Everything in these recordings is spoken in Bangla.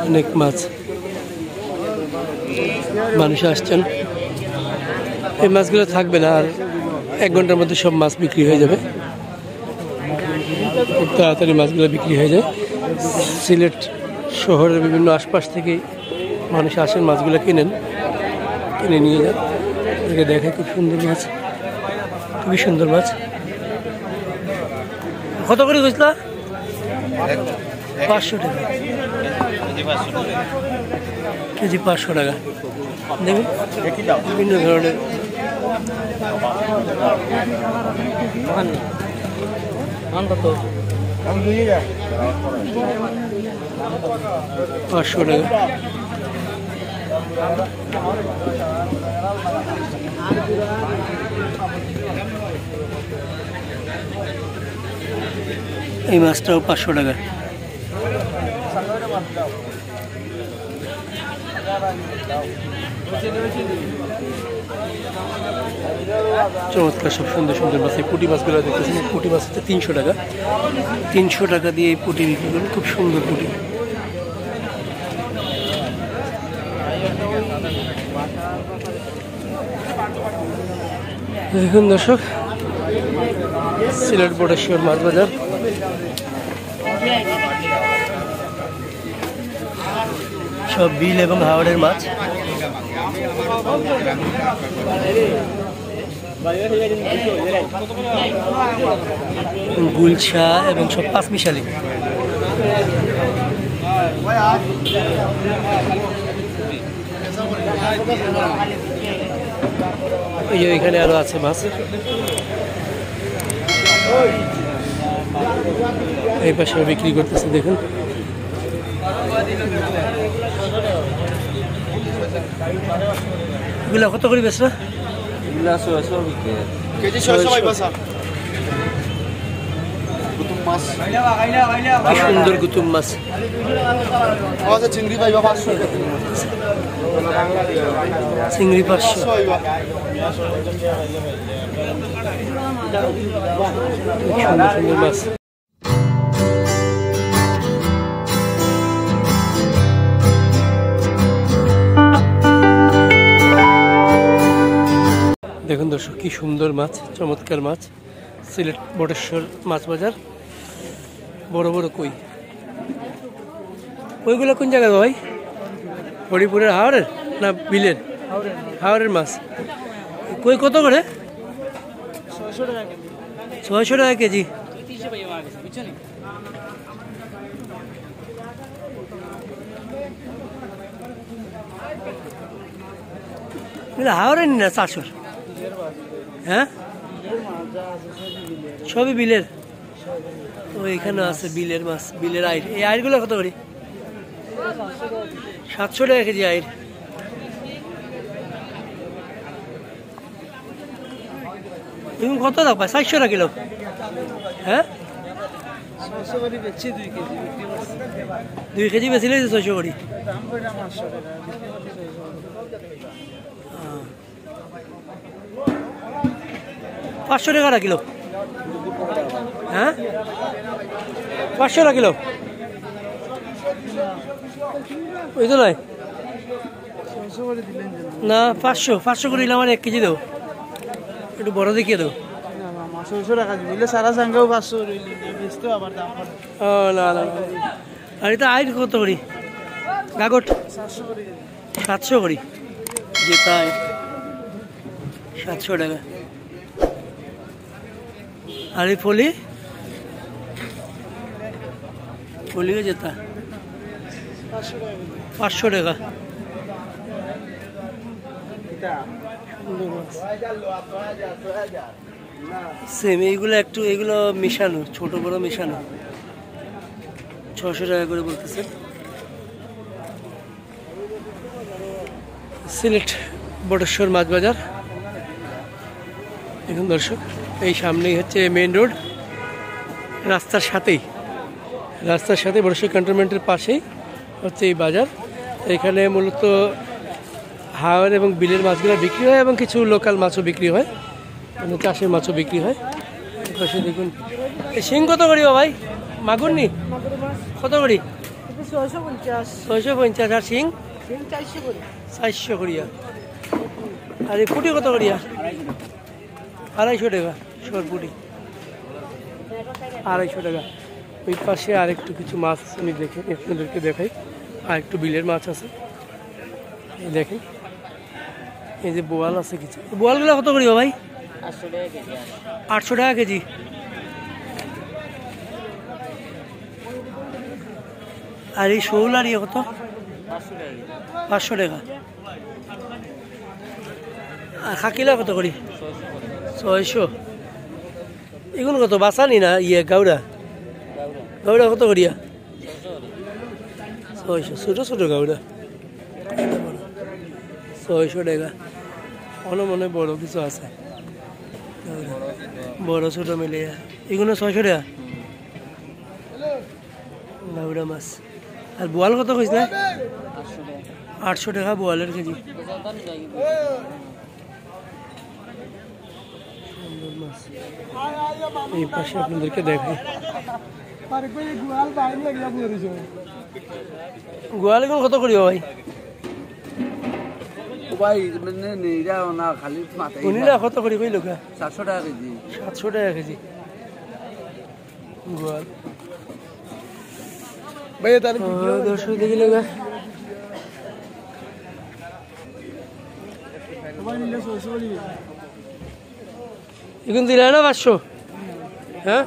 অনেক মাছ, মানুষ আসছেন। এই মাছগুলো থাকবে না, আর 1 ঘন্টার মধ্যে সব মাছ বিক্রি হয়ে যাবে। খুব তাড়াতাড়ি মাছগুলো বিক্রি হয়ে যায়। সিলেট শহরের বিভিন্ন আশপাশ থেকে মানুষ আসেন, মাছগুলো কিনে নিয়ে যান। দেখে খুব সুন্দর মাছ, খুবই সুন্দর মাছ। কত করে বুঝলা? 500 টাকা কেজি, 500 টাকা। দেখুন বিভিন্ন ধরনের 500 টাকা। এই মাছটাও 500 টাকা। চমৎকার সব সুন্দর সুন্দর মাছ। এই পুঁটি মাছগুলো দেখতেছেন, পুঁটি মাছ হচ্ছে 300 টাকা। 300 টাকা দিয়ে এই পুঁটি বিক্রি করেন, খুব সুন্দর পুঁটি। দেখুন দর্শক, সিলেট বটেশ্বর মাছ বাজার। সব বিল এবং হাওড়ের মাছ। গুলশা এবং সব 5 মিশালি। এই যে এখানে আরো আছে মাছ। এই পাশে বিক্রি করতেছে, দেখুন। এগুলো কত করে বেচরা? সুন্দর গুতুম মাছ। চিংড়ি 500। চিংড়ি 500। সুন্দর সুন্দর মাছ। দেখুন দর্শক, কি সুন্দর মাছ, চমৎকার মাছ। সিলেট বটেশ্বর মাছ বাজার। বড় বড় কই। কইগুলো কোন জায়গায় ভাই? হরিপুরের হাওড়ের না বিলের? হাওড়ের মাছ। কই কত করে? 600 টাকা কেজি। হাওড়ের না 400? হ্যাঁ, সবই বিলের। তো এখানে আছে বিলের মাছ, বিলের আইর। এই আইরগুলো কত করে? 700 টাকা কেজি আইর। তুমি কত দাও পাই? 400 টাকা কিলো। হ্যাঁ, 2 কেজি বেশি লেগেছে 600 করে। 500 টাকা কিলো। হ্যাঁ, 500 টাকা কিলো। ওই তো নয় না, 500 করে দিলে আমার 1 কেজি দেবো। একটু বড় দেখিয়ে দেবো। ও না না, আর এটা আইর কত করি? কাগট 700 করি। যেটা 700 টাকা। আর এই ফলি যেটা 500 টাকা। সেম এইগুলো একটু, এগুলো মিশানো, ছোট বড় মিশানো। 600 টাকা করে বলতেছে। সিলেট বটেশ্বর মাছ বাজার। দেখুন দর্শক, এই সামনেই হচ্ছে মেইন রোড। রাস্তার সাথে বটেশ্বর ক্যান্টনমেন্টের পাশেই হচ্ছে এই বাজার। এখানে মূলত হাওর এবং বিলের মাছগুলো বিক্রি হয় এবং কিছু লোকাল মাছও বিক্রি হয়, মানে চাষের মাছও বিক্রি হয়। পাশে দেখুন, শিং কত করি ভাই? মাগুর নি কত করি? 650 আর শিং 400 করিয়া। আর এই পুটি কত করিয়া? 250 টাকা সরপুটি, 250 টাকা। ওই পাশে আর একটু কিছু মাছ আমি দেখে আপনাদেরকে দেখাই। আর একটু বিলের মাছ আছে, এই দেখেন। এই যে বোয়াল আছে কিছু। বোয়ালগুলো কত করিবা ভাই? 800 টাকা কেজি। আর এই শোল আর ইয়ে কত? 500 টাকা। আর খাকিলা কত করি? 600। এগুলো কত বাসানি না ইয়ে গাউরা? গাউরা কত করিয়া? 600। ছোটো ছোটো গাউরা 600 টাকা। অন্য মনে বড় কিছু আছে, বড় ছোটো মিলে এগুলো 600 টাকা গাউরা মাছ। আর বোয়াল কত কইস না? 800 টাকা বোয়ালের কেজি। সুন্দর মাছ। এই পাশে আপনাদেরকে দেখাই। গোয়াল এখন কত করিব ভাই? কত করি কই লোকা? 700 টাকা কেজি। 700 টাকা কেজি গোয়াল। দর্শক দেখি লোকা এখন দিলে না 500? হ্যাঁ,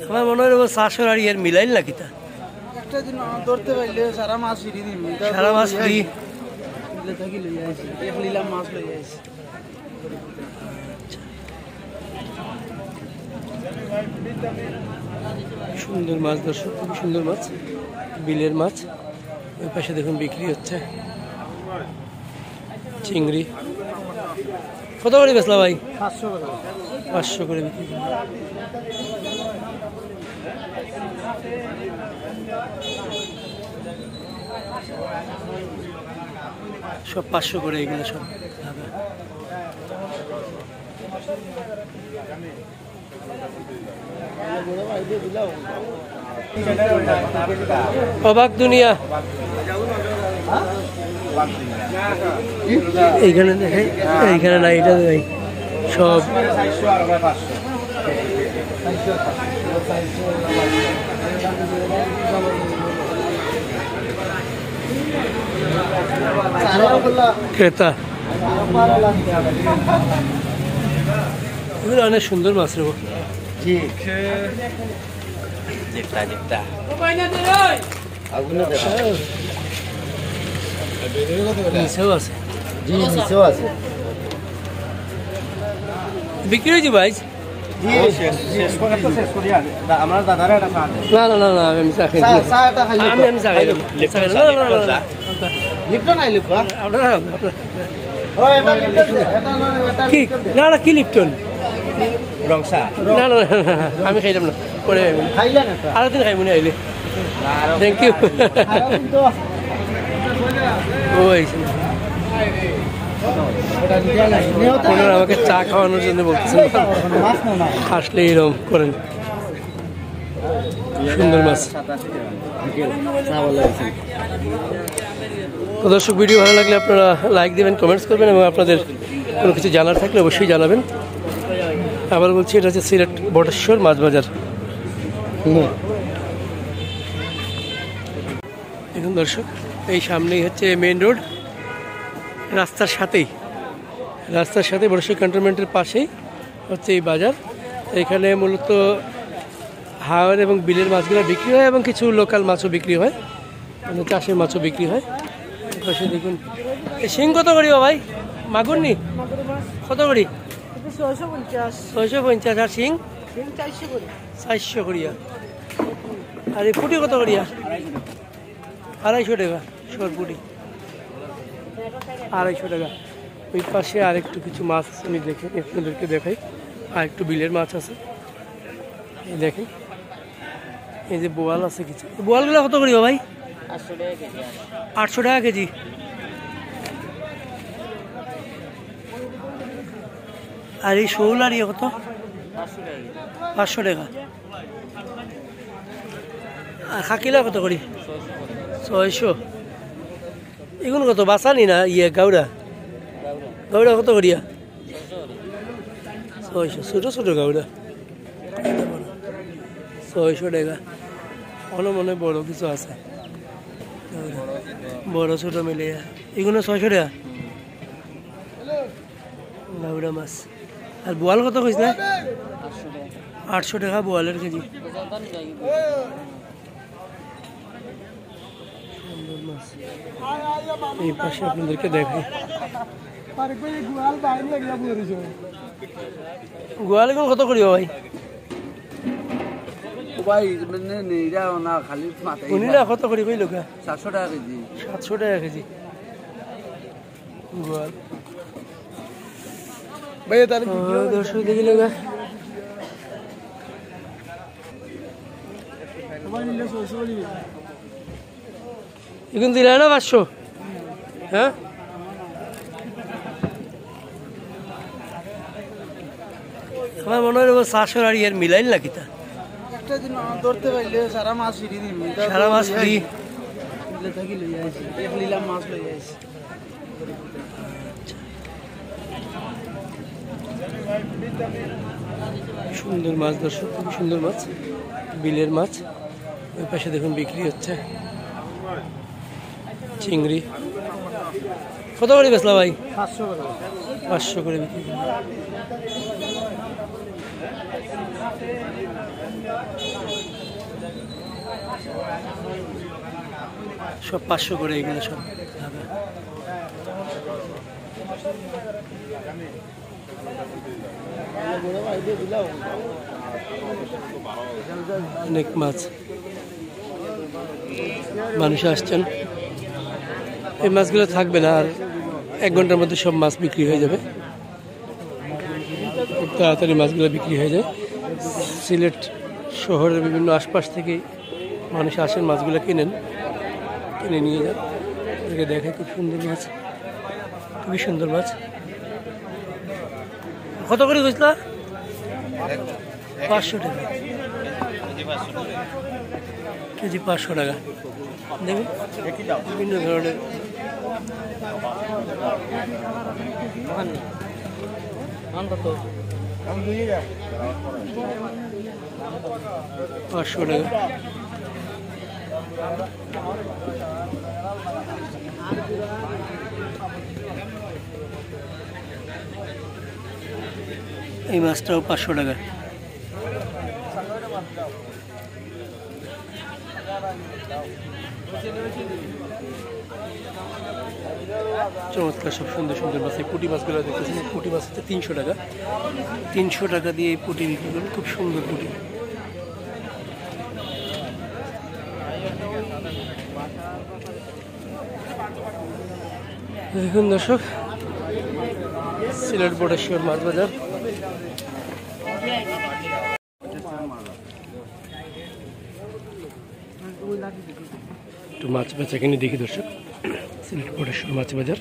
আমার মনে হয় 400 আর ইয়ার মিলাইল না কিতা। একটা দিন ধরতে পারলে সারা মাছ ফিরি দিন। সারা মাছ ফ্রি থাকি লই আইছি, এক লিলা মাছ লই আইছি। সুন্দর মাছ দর্শক, খুব সুন্দর মাছ, বিলের মাছ। ওই পাশে দেখুন বিক্রি হচ্ছে চিংড়ি। কত করে বেচলা ভাই? 500 টাকা। 500 করে বিক্রি। সব 500 করে এগুলো সব। অবাক দুনিয়া। এইখানে দেখে, এইখানে না, এটা ভাই সব ক্রেতা। এগুলো অনেক সুন্দর মাছ রে। নিচেও আছে। বিক্রি হয়েছে ভাই? না না না না, আমি চা খাই। আমি চা খাইলাম। কি না না, কি লিপটন? না না আমি খাইলাম না, পরে আরো দিন খাইব না আইলে। Thank you. ওনারা আমাকে চা খাওয়ানোর জন্য বলতেছেন, আসলে এরকম করেন। সুন্দর মাছ। তো দর্শক, ভিডিও ভালো লাগলে আপনারা লাইক দেবেন, কমেন্টস করবেন এবং আপনাদের কোনো কিছু জানার থাকলে অবশ্যই জানাবেন। আবার বলছি, এটা হচ্ছে সিলেট বটেশ্বর মাছ বাজার। দেখুন দর্শক, এই সামনেই হচ্ছে মেইন রোড, রাস্তার সাথে বটেশ্বর ক্যান্টনমেন্টের পাশেই হচ্ছে এই বাজার। এখানে মূলত হাওর এবং বিলের মাছগুলো বিক্রি হয় এবং কিছু লোকাল মাছও বিক্রি হয়, মানে চাষের মাছও বিক্রি হয়। পাশে দেখুন এই শিং কত করি ভাই? মাগুর নি কত করি? 650। আর শিং 400 করিয়া। আর এই পুটি কত করিয়া? 250 টাকা সরপুটি, 250 টাকা। ওই পাশে আর একটু কিছু মাছ আমি দেখে আপনাদেরকে দেখাই। আর একটু বিলের মাছ আছে, এই দেখেন। এই যে বোয়াল আছে কিছু। বোয়ালগুলো কত করিবা ভাই? 800 টাকা কেজি। আর এই শোল আর ইয়ে কত? 500 টাকা। আর খাকিলা কত করি? 600। এগুলো কত বাসানি না ইয়ে গাউরা? গাউরা কত করিয়া? 600। ছোট ছোট গাউরা 600 টাকা। মনে মনে বড় কিছু আছে, বড় ছোট মিলিয়া এগুলো 600 টাকা গাউরা মাছ। আর বোয়াল কত কইস না? 800 টাকা বোয়ালের কেজি। সুন্দর মাছ। এই পাশে আপনাদেরকে দেখাই গোয়াল এখন কত করিব ভাই? উনিরা কত করি কইল? 700 টাকা কেজি। 700 টাকা কেজি গোয়াল। দর্শক দেখি লোকা এখন দিলে না 500? হ্যাঁ আমার মনে হয় 700 আর ইয়ার মিলাইল না কিতা? একটা দিন ধরতে পারলে সারা মাছ ফ্রি দিন। সারা মাছ ফ্রি থাকি লই আইছি, এক নিলাম মাছ লই আইছি। সুন্দর মাছ দর্শক, খুব সুন্দর মাছ, বিলের মাছ। ওই পাশে দেখুন বিক্রি হচ্ছে চিংড়ি। কত করে বেচলা ভাই? 500 করে। 500 করে বিক্রি। সব 500 করে এগুলো সব। অনেক মাছ, মানুষ আসছেন। এই মাছগুলো থাকবে না, আর 1 ঘন্টার মধ্যে সব মাছ বিক্রি হয়ে যাবে। খুব তাড়াতাড়ি মাছগুলো বিক্রি হয়ে যায়। সিলেট শহরের বিভিন্ন আশপাশ থেকে মানুষ আসেন, মাছগুলো কিনে নিয়ে যান। এটাকে দেখে খুব সুন্দর মাছ, খুবই সুন্দর মাছ। কত করে বুঝলা? 500 টাকা কেজি। 500 টাকা দেখুন, বিভিন্ন ধরনের 500 টাকা। এই মাছটাও 500 টাকা। চমৎকার সব সুন্দর সুন্দর মাছ। এই পুঁটি মাছগুলো দেখতেছেন, পুঁটি মাছ হচ্ছে 300 টাকা। 300 টাকা দিয়ে এই পুঁটি বিক্রি করুন, খুব সুন্দর পুঁটি। দেখুন দর্শক, সিলেট বটেশ্বর মাছ বাজার। একটু মাছ বেচা কিনে দেখি দর্শক, সিলেট বটেশ্বর মাছ বাজার।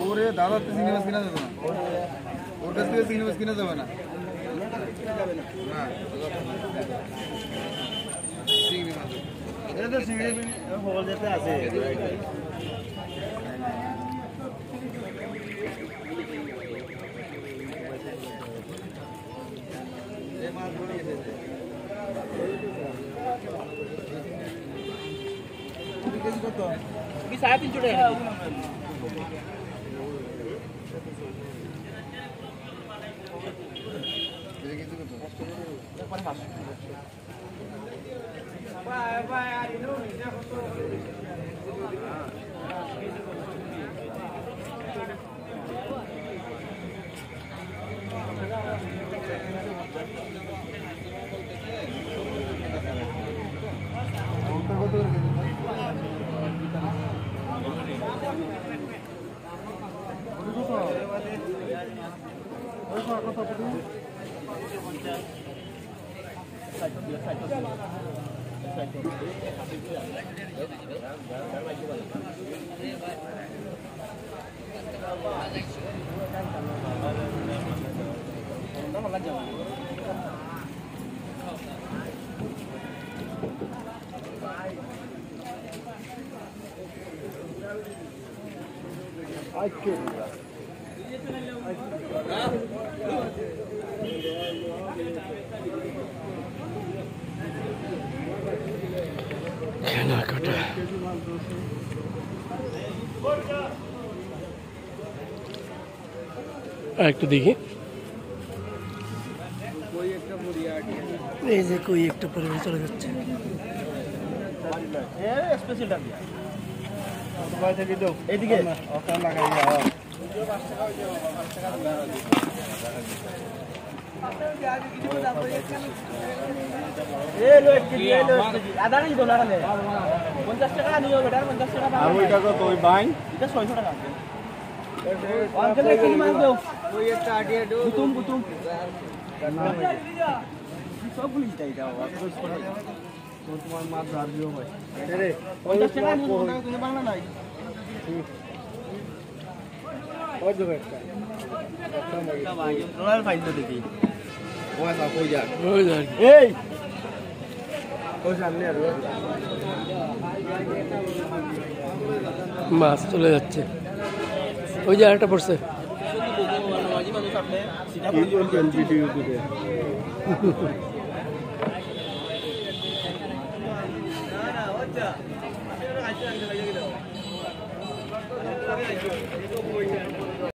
ওরে দাদা তো চিংড়ি মাছ কিনা যাবে না, ওর কাছ থেকে চিংড়ি মাছ কিনা যাবে না। চিংড়ি মাছ এটা তো চিংড়ি হল যেতে আছে। কেনাকাটা একটু দেখি এই যে কই একটা পরিবার চলে যাচ্ছে এইদিকে তোমার মাছ ধার দিও ভাই 50 টাকা তুমি বাংলা নাই ওই দেবে একটা ভাই রয়্যাল ফাইল তো দেখি ওই না কই যা এই ওই সামনে আর মাছ চলে যাচ্ছে ওই যে আরেকটা পড়ছে কি বলছেন ভিডিওতে না না